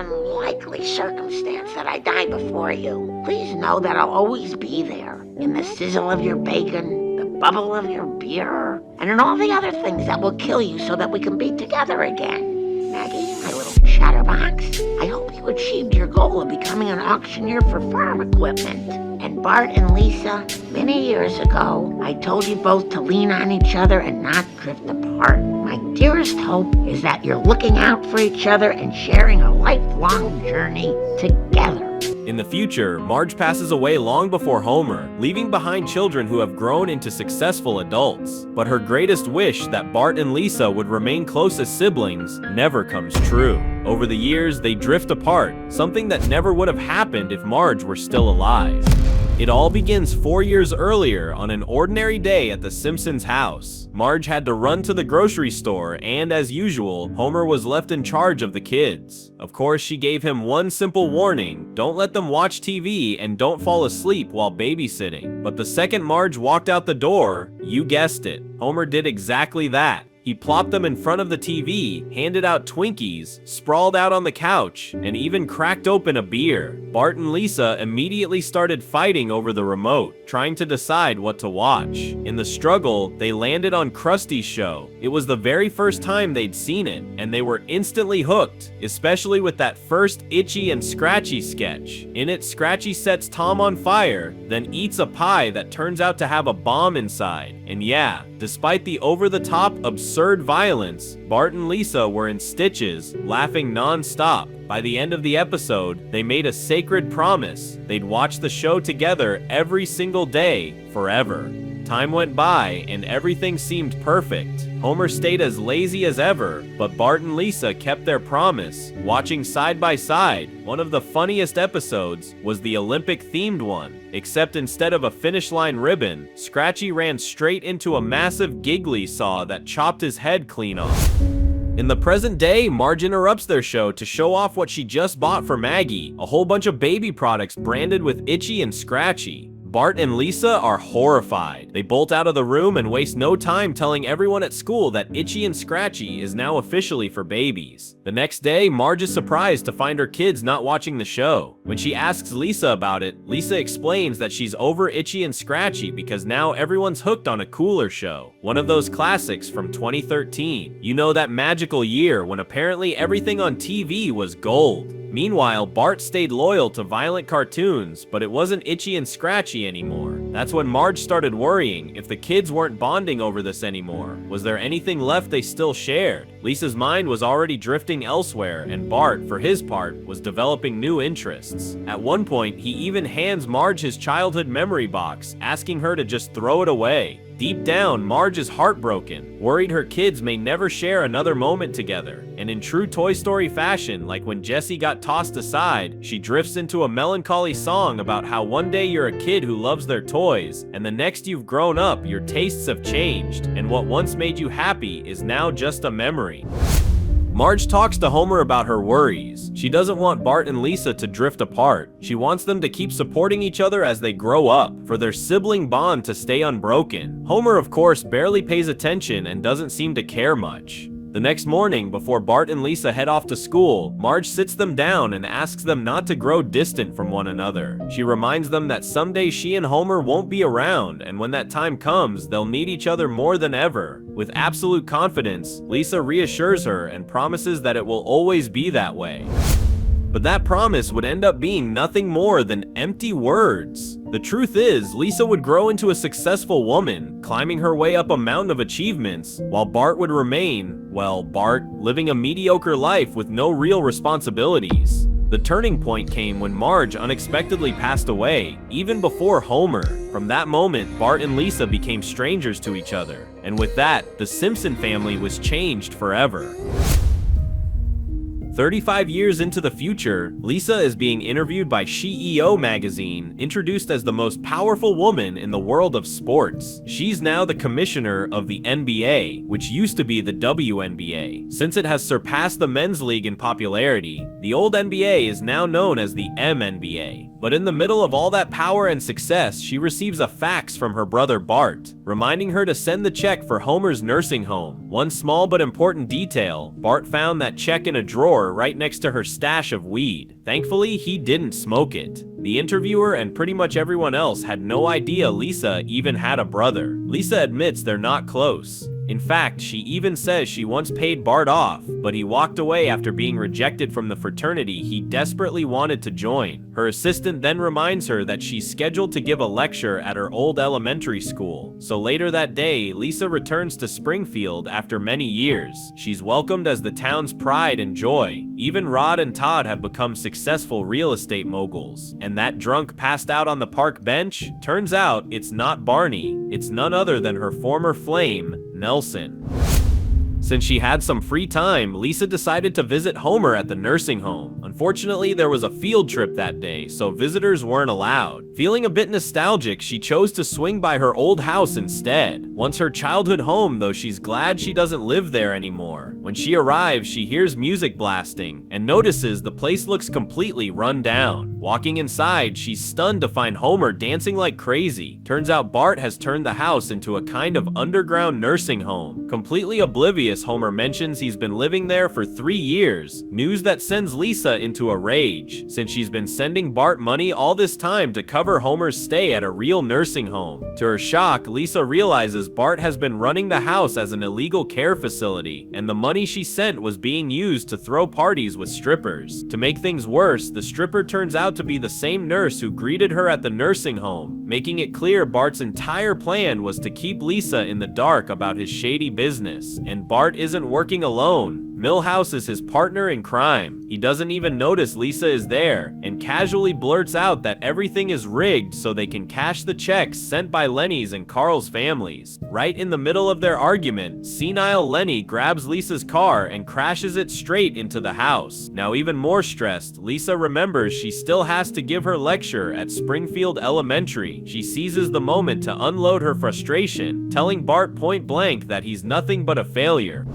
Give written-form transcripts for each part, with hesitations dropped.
unlikely circumstance that I die before you, please know that I'll always be there, in the sizzle of your bacon, the bubble of your beer, and in all the other things that will kill you so that we can be together again. Maggie, my little chatterbox, I hope you achieved your goal of becoming an auctioneer for farm equipment. And Bart and Lisa, many years ago, I told you both to lean on each other and not drift apart. My dearest hope is that you're looking out for each other and sharing a lifelong journey together. In the future, Marge passes away long before Homer, leaving behind children who have grown into successful adults. But her greatest wish that Bart and Lisa would remain close as siblings never comes true. Over the years, they drift apart, something that never would have happened if Marge were still alive. It all begins 4 years earlier on an ordinary day at the Simpsons' house. Marge had to run to the grocery store, and as usual, Homer was left in charge of the kids. Of course, she gave him one simple warning: don't let them watch TV and don't fall asleep while babysitting. But the second Marge walked out the door, you guessed it, Homer did exactly that. He plopped them in front of the TV, handed out Twinkies, sprawled out on the couch, and even cracked open a beer. Bart and Lisa immediately started fighting over the remote, trying to decide what to watch. In the struggle, they landed on Krusty's show. It was the very first time they'd seen it, and they were instantly hooked, especially with that first Itchy and Scratchy sketch. In it, Scratchy sets Tom on fire, then eats a pie that turns out to have a bomb inside. And yeah, despite the over-the-top, absurd violence, Bart and Lisa were in stitches, laughing non-stop. By the end of the episode, they made a sacred promise: they'd watch the show together every single day, forever. Time went by, and everything seemed perfect. Homer stayed as lazy as ever, but Bart and Lisa kept their promise, watching side by side. One of the funniest episodes was the Olympic-themed one, except instead of a finish line ribbon, Scratchy ran straight into a massive giggly saw that chopped his head clean off. In the present day, Marge interrupts their show to show off what she just bought for Maggie, a whole bunch of baby products branded with Itchy and Scratchy. Bart and Lisa are horrified. They bolt out of the room and waste no time telling everyone at school that Itchy and Scratchy is now officially for babies. The next day, Marge is surprised to find her kids not watching the show. When she asks Lisa about it, Lisa explains that she's over Itchy and Scratchy because now everyone's hooked on a cooler show. One of those classics from 2013. You know, that magical year when apparently everything on TV was gold. Meanwhile, Bart stayed loyal to violent cartoons, but it wasn't Itchy and Scratchy anymore. That's when Marge started worrying if the kids weren't bonding over this anymore. Was there anything left they still shared? Lisa's mind was already drifting elsewhere, and Bart, for his part, was developing new interests. At one point, he even hands Marge his childhood memory box, asking her to just throw it away. Deep down, Marge is heartbroken, worried her kids may never share another moment together. And in true Toy Story fashion, like when Jessie got tossed aside, she drifts into a melancholy song about how one day you're a kid who loves their toys, and the next you've grown up, your tastes have changed, and what once made you happy is now just a memory. Marge talks to Homer about her worries. She doesn't want Bart and Lisa to drift apart. She wants them to keep supporting each other as they grow up, for their sibling bond to stay unbroken. Homer, of course, barely pays attention and doesn't seem to care much. The next morning, before Bart and Lisa head off to school, Marge sits them down and asks them not to grow distant from one another. She reminds them that someday she and Homer won't be around, and when that time comes, they'll need each other more than ever. With absolute confidence, Lisa reassures her and promises that it will always be that way. But that promise would end up being nothing more than empty words. The truth is, Lisa would grow into a successful woman, climbing her way up a mountain of achievements, while Bart would remain, well, Bart, living a mediocre life with no real responsibilities. The turning point came when Marge unexpectedly passed away, even before Homer. From that moment, Bart and Lisa became strangers to each other. And with that, the Simpson family was changed forever. 35 years into the future, Lisa is being interviewed by CEO magazine, introduced as the most powerful woman in the world of sports. She's now the commissioner of the NBA, which used to be the WNBA. Since it has surpassed the men's league in popularity, the old NBA is now known as the MNBA. But in the middle of all that power and success, she receives a fax from her brother Bart, reminding her to send the check for Homer's nursing home. One small but important detail, Bart found that check in a drawer right next to her stash of weed. Thankfully, he didn't smoke it. The interviewer and pretty much everyone else had no idea Lisa even had a brother. Lisa admits they're not close. In fact, she even says she once paid Bart off, but he walked away after being rejected from the fraternity he desperately wanted to join. Her assistant then reminds her that she's scheduled to give a lecture at her old elementary school. So later that day, Lisa returns to Springfield after many years. She's welcomed as the town's pride and joy. Even Rod and Todd have become successful real estate moguls. And that drunk passed out on the park bench? Turns out it's not Barney. It's none other than her former flame, Nelson. Since she had some free time, Lisa decided to visit Homer at the nursing home. Unfortunately, there was a field trip that day, so visitors weren't allowed. Feeling a bit nostalgic, she chose to swing by her old house instead. Once her childhood home, though she's glad she doesn't live there anymore. When she arrives, she hears music blasting and notices the place looks completely run down. Walking inside, she's stunned to find Homer dancing like crazy. Turns out Bart has turned the house into a kind of underground nursing home. Completely oblivious, Homer mentions he's been living there for 3 years, news that sends Lisa into a rage, since she's been sending Bart money all this time to cover Homer's stay at a real nursing home. To her shock, Lisa realizes Bart has been running the house as an illegal care facility, and the money she sent was being used to throw parties with strippers. To make things worse, the stripper turns out to be the same nurse who greeted her at the nursing home, making it clear Bart's entire plan was to keep Lisa in the dark about his shady business. And Bart isn't working alone. Milhouse is his partner in crime. He doesn't even notice Lisa is there, and casually blurts out that everything is rigged so they can cash the checks sent by Lenny's and Carl's families. Right in the middle of their argument, senile Lenny grabs Lisa's car and crashes it straight into the house. Now even more stressed, Lisa remembers she still has to give her lecture at Springfield Elementary. She seizes the moment to unload her frustration, telling Bart point blank that he's nothing but a failure.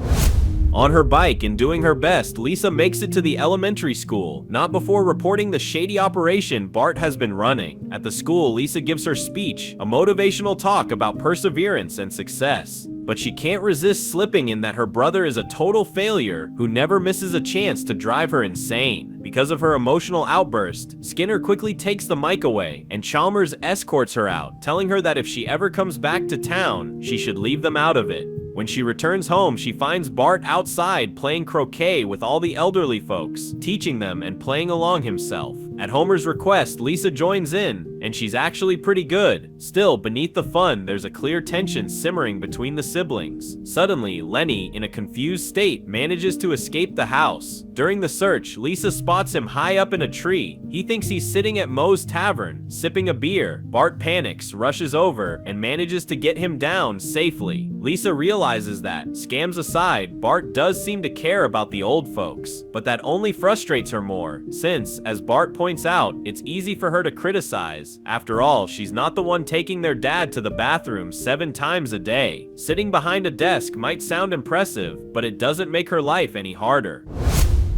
On her bike and doing her best, Lisa makes it to the elementary school, not before reporting the shady operation Bart has been running. At the school, Lisa gives her speech, a motivational talk about perseverance and success. But she can't resist slipping in that her brother is a total failure who never misses a chance to drive her insane. Because of her emotional outburst, Skinner quickly takes the mic away, and Chalmers escorts her out, telling her that if she ever comes back to town, she should leave them out of it. When she returns home, she finds Bart outside playing croquet with all the elderly folks, teaching them and playing along himself. At Homer's request, Lisa joins in, and she's actually pretty good. Still, beneath the fun, there's a clear tension simmering between the siblings. Suddenly, Lenny, in a confused state, manages to escape the house. During the search, Lisa spots him high up in a tree. He thinks he's sitting at Moe's Tavern, sipping a beer. Bart panics, rushes over, and manages to get him down safely. Lisa realizes that, scams aside, Bart does seem to care about the old folks. But that only frustrates her more, since, as Bart points out, it's easy for her to criticize. After all, she's not the one taking their dad to the bathroom 7 times a day. Sitting behind a desk might sound impressive, but it doesn't make her life any harder.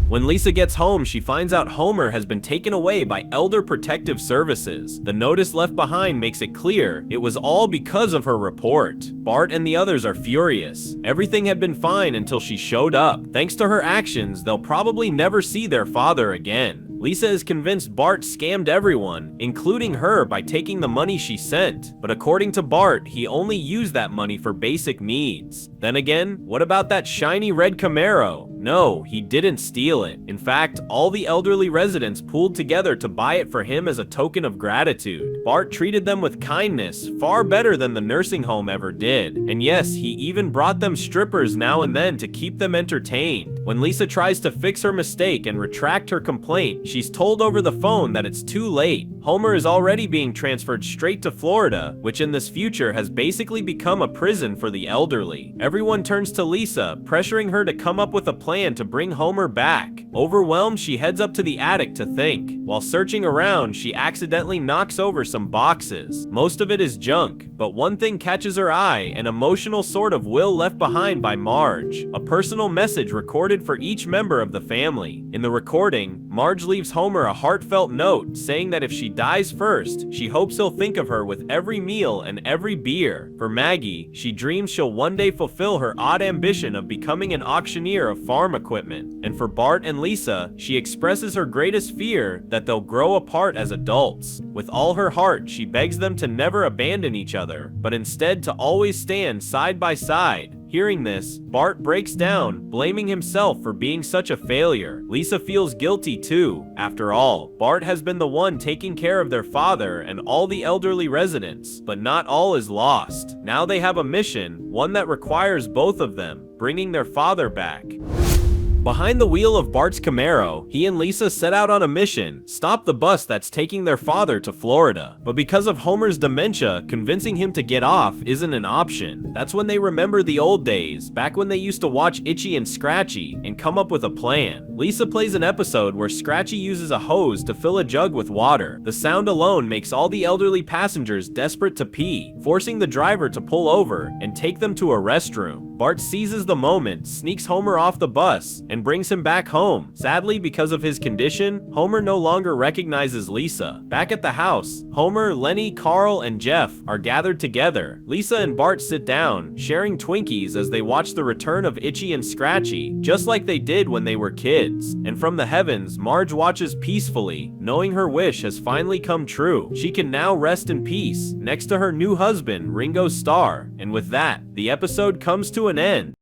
When Lisa gets home, she finds out Homer has been taken away by Elder Protective Services. The notice left behind makes it clear it was all because of her report. Bart and the others are furious. Everything had been fine until she showed up. Thanks to her actions, they'll probably never see their father again. Lisa is convinced Bart scammed everyone, including her, by taking the money she sent. But according to Bart, he only used that money for basic needs. Then again, what about that shiny red Camaro? No, he didn't steal it. In fact, all the elderly residents pooled together to buy it for him as a token of gratitude. Bart treated them with kindness, far better than the nursing home ever did. And yes, he even brought them strippers now and then to keep them entertained. When Lisa tries to fix her mistake and retract her complaint, she's told over the phone that it's too late. Homer is already being transferred straight to Florida, which in this future has basically become a prison for the elderly. Everyone turns to Lisa, pressuring her to come up with a plan to bring Homer back. Overwhelmed, she heads up to the attic to think. While searching around, she accidentally knocks over some boxes. Most of it is junk, but one thing catches her eye, an emotional sort of will left behind by Marge. A personal message recorded for each member of the family. In the recording, Marge leaves Homer a heartfelt note saying that if she dies first, she hopes he'll think of her with every meal and every beer. For Maggie, she dreams she'll one day fulfill her odd ambition of becoming an auctioneer of farm equipment. And for Bart and Lisa, she expresses her greatest fear that they'll grow apart as adults. With all her heart, she begs them to never abandon each other, but instead to always stand side by side. Hearing this, Bart breaks down, blaming himself for being such a failure. Lisa feels guilty too. After all, Bart has been the one taking care of their father and all the elderly residents, but not all is lost. Now they have a mission, one that requires both of them, bringing their father back. Behind the wheel of Bart's Camaro, he and Lisa set out on a mission, stop the bus that's taking their father to Florida. But because of Homer's dementia, convincing him to get off isn't an option. That's when they remember the old days, back when they used to watch Itchy and Scratchy, and come up with a plan. Lisa plays an episode where Scratchy uses a hose to fill a jug with water. The sound alone makes all the elderly passengers desperate to pee, forcing the driver to pull over and take them to a restroom. Bart seizes the moment, sneaks Homer off the bus, and brings him back home. Sadly, because of his condition, Homer no longer recognizes Lisa. Back at the house, Homer, Lenny, Carl, and Jeff are gathered together. Lisa and Bart sit down, sharing Twinkies as they watch the return of Itchy and Scratchy, just like they did when they were kids. And from the heavens, Marge watches peacefully, knowing her wish has finally come true. She can now rest in peace, next to her new husband, Ringo Starr. And with that, the episode comes to an end.